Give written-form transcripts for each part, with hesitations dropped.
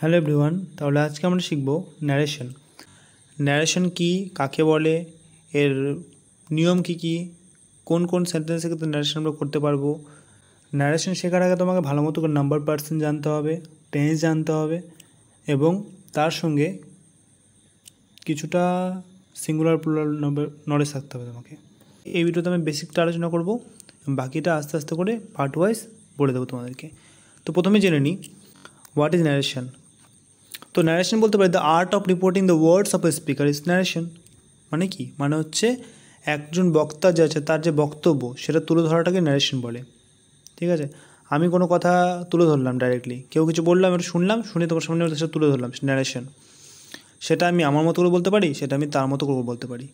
Hello everyone, তাহলে আজকে আমরা শিখব ন্যারেশন। ন্যারেশন কি, কাকে বলে, এর নিয়ম কি, কোন কোন সেন্টেন্সের ক্ষেত্রে ন্যারেশন আমরা করতে পারবো। ন্যারেশন শেখার আগে তোমাকে ভালো মতো করে নাম্বার পার্সেন্ট জানতে হবে, টেন্স জানতে হবে এবং তার সঙ্গে কিছুটা সিঙ্গুলার প্লুরাল নলেজ থাকতে হবে তোমাকে। এই ভিডিওতে আমি বেসিকটা আলোচনা করব, বাকিটা আস্তে আস্তে করে পার্ট ওয়াইজ বলে দেবো তোমাদেরকে। তো প্রথমে জেনে নিই হোয়াট ইজ ন্যারেশন। তো ন্যারেশন বলতে পারি the art of reporting the words of A speaker is narration. মানে কি, মানে হচ্ছে একজন বক্তা যে আছে তার যে বক্তব্য সেটা তুলে ধরাটাকে ন্যারেশন বলে। ঠিক আছে, আমি কোনো কথা তুলে ধরলাম ডাইরেক্টলি, কেউ কিছু বললাম, এটা শুনলাম, শুনে তোমার সামনে সেটা তুলে ধরলাম, ন্যারেশন। সেটা আমি আমার মতো করে বলতে পারি, সেটা আমি তার মতো করে বলতে পারি,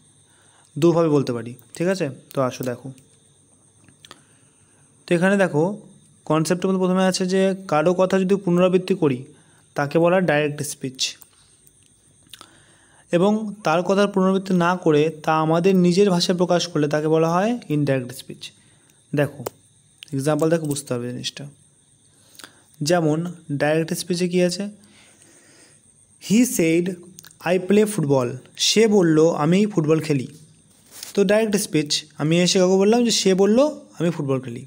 দুভাবে বলতে পারি। ঠিক আছে, তো আসো দেখো। তো এখানে দেখো কনসেপ্টের মধ্যে প্রথমে আছে যে কারো কথা যদি পুনরাবৃত্তি করি তাকে বলা ডাইরেক্ট স্পিচ, এবং তার কথার পুনরাবৃত্তি না করে তা আমাদের নিজের ভাষায় প্রকাশ করলে তাকে বলা হয় ইনডাইরেক্ট স্পিচ। দেখো এক্সাম্পল দেখো, বুঝতে হবে জিনিসটা। যেমন ডাইরেক্ট স্পিচে কী আছে, he said I play football, সে বলল আমি ফুটবল খেলি। তো ডাইরেক্ট স্পিচ, আমি এসে কাউকে বললাম যে সে বলল আমি ফুটবল খেলি।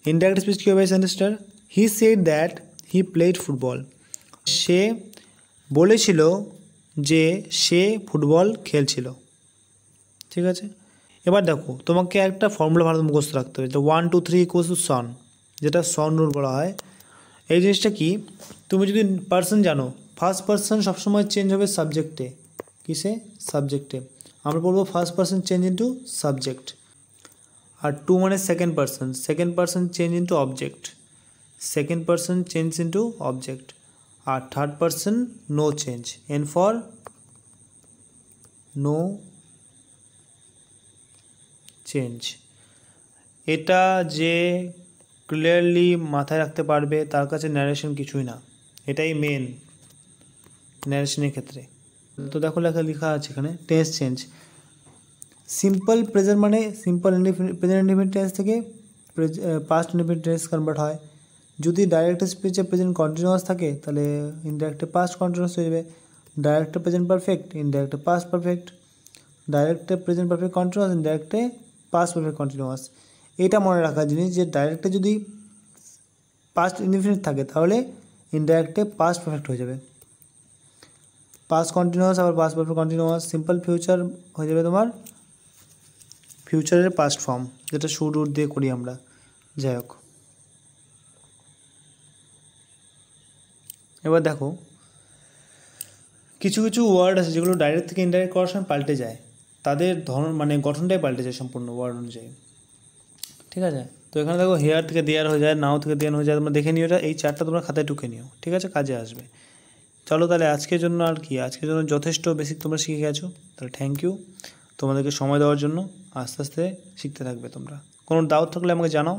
ইনডাইরেক্ট স্পিচ কী হবে সেন্টেন্সটার, he said that he played football, সে বলেছিল যে সে ফুটবল খেলছিল। ঠিক আছে, এবার দেখো তোমাকে একটা ফর্মুলা ভালো মুখস্থ রাখতে হবে, যে 1 2 3 ইকুয়ালস টু সন, যেটা সন রুল বলা হয়। এই জিনিসটা কি, তুমি যদি পার্সন জানো, ফার্স্ট পার্সন সবসময় চেঞ্জ হবে সাবজেক্টে। কিসে? সাবজেক্টে। আমরা বলবো first person change into subject. আর টু মানে second person change into object, second person change into object. আর third person no change, N for no change. এটা যে ক্লিয়ারলি মাথায় রাখতে পারবে তার কাছে ন্যারেশন কিছুই না, এটাই মেন ন্যারেশনের ক্ষেত্রে। তো দেখো লেখা আছে এখানে টেন্স চেঞ্জ। সিম্পল প্রেজেন্ট মানে সিম্পল প্রেজেন্ট ইনডিফিনিট টেন্স থেকে পাস্ট ইনডিফিনিট টেন্স কনভার্ট হয়। যদি ডাইরেক্ট স্পিচে প্রেজেন্ট কন্টিনিউয়াস থাকে তাহলে ইনডাইরেক্টে পাস্ট কন্টিনিউয়াস হয়ে যাবে। ডাইরেক্টে প্রেজেন্ট পারফেক্ট, ইনডাইরেক্টে পাস্ট পারফেক্ট। ডাইরেক্টে প্রেজেন্ট পারফেক্ট কন্টিনিউয়াস, ইনডাইরেক্টে পাস্ট পারফেক্ট কন্টিনিউয়াস। এটা মনে রাখার জিনিস যে ডাইরেক্টে যদি পাস্ট ইনডিফিনিট থাকে তাহলে ইনডাইরেক্টে পাস্ট পারফেক্ট হয়ে যাবে। পাস্ট কন্টিনিউয়াস আবার past perfect continuous. Simple future হয়ে যাবে তোমার ফিউচারের পাস্ট ফর্ম, যেটা শুরু দিয়ে করি আমরা। যাই হোক, এবার দেখো কিছু কিছু ওয়ার্ড আছে যেগুলো ডাইরেক্ট থেকে ইনডাইরেক্ট করার সময় পাল্টে যায়, তাদের ধরন মানে গঠনটাই পাল্টে যায় সম্পূর্ণ ওয়ার্ড অনুযায়ী। ঠিক আছে, তো এখানে দেখো হেয়ার থেকে দেয়ার হয়ে যায়, নাও থেকে দেয়ার হয়ে যায়। তোমরা দেখে নিও এটা, এই চারটা তোমরা খাতায় টুকে নিও। ঠিক আছে, কাজে আসবে। চলো তাহলে আজকের জন্য আর কি, আজকের জন্য যথেষ্ট বেসিক তোমরা শিখে গেছো। তাহলে থ্যাংক ইউ তোমাদেরকে সময় দেওয়ার জন্য। আস্তে আস্তে শিখতে থাকবে তোমরা। কোনো ডাউট থাকলে আমাকে জানাও।